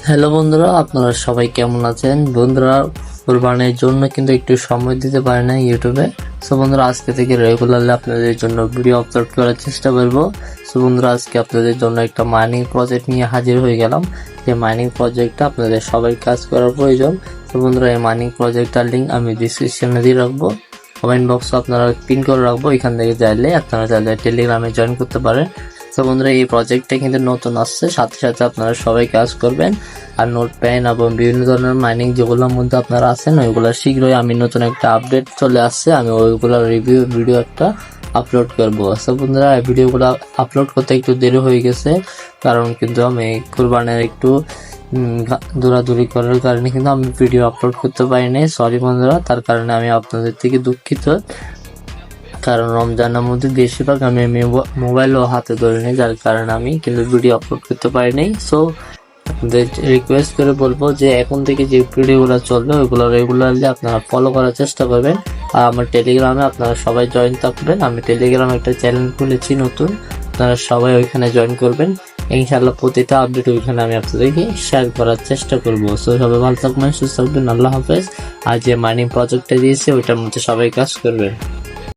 Hello বন্ধুরা, আপনারা সবাই কেমন আছেন? বন্ধুরা, কোরবানির জন্য কিন্তু একটু সময় দিতে পারে না ইউটিউবে। সো বন্ধুরা, আজকে থেকে রেগুলারলি আপনাদের জন্য ভিডিও আপলোড করার চেষ্টা করব। সো বন্ধুরা, আজকে আপনাদের জন্য একটা মাইনিং প্রজেক্ট নিয়ে হাজির হয়ে গেলাম। যে মাইনিং প্রজেক্টটা আপনাদের সবাই কাজ করার প্রয়োজন। তো বন্ধুরা, এই মাইনিং প্রজেক্টটার লিঙ্ক আমি ডিসক্রিপশনে দিয়ে রাখবো, কমেন্ট বক্সে আপনারা পিন করে রাখবো। এখান থেকে আপনারা চাইলে টেলিগ্রামে জয়েন করতে পারেন। তো বন্ধুরা, এই প্রজেক্টটা কিন্তু নতুন আসছে, সাথে সাথে আপনারা সবাই কাজ করবেন। আর নোট প্যান এবং বিভিন্ন ধরনের মাইনিং যেগুলোর মধ্যে আপনারা আছেন, ওইগুলো শীঘ্রই আমি নতুন একটা আপডেট চলে আসছে, আমি ওইগুলোর রিভিউ ভিডিও একটা আপলোড করবো। তো বন্ধুরা, এই ভিডিওগুলো আপলোড করতে একটু দেরি হয়ে গেছে, কারণ কিন্তু আমি কুরবানের একটু দৌড়াদৌড়ি করার কারণে কিন্তু আমি ভিডিও আপলোড করতে পারিনি। সরি বন্ধুরা, তার কারণে আমি আপনাদের থেকে দুঃখিত। কারণ রমজানের মধ্যে বেশিরভাগ আমি মোবাইলও হাতে ধরে নিই, যার কারণে আমি কিন্তু ভিডিও আপলোড করতে পারিনি। সো আপনাদের রিকোয়েস্ট করে বলবো যে এখন থেকে যে ভিডিওগুলো চলবে ওইগুলো রেগুলারলি আপনারা ফলো করার চেষ্টা করবেন। আর আমার টেলিগ্রামে আপনারা সবাই জয়েন থাকবেন। আমি টেলিগ্রামে একটা চ্যানেল খুলেছি নতুন, আপনারা সবাই ওইখানে জয়েন করবেন। ইনশাআল্লাহ প্রতিটা আপডেট ওইখানে আমি আপনাদেরকে শেয়ার করার চেষ্টা করবো। সো সবাই ভালো থাকবেন, সুস্থ থাকবেন, আল্লাহ হাফেজ। আর যে মাইনিং প্রজেক্টটা দিয়েছে ওইটার মধ্যে সবাই কাজ করবেন।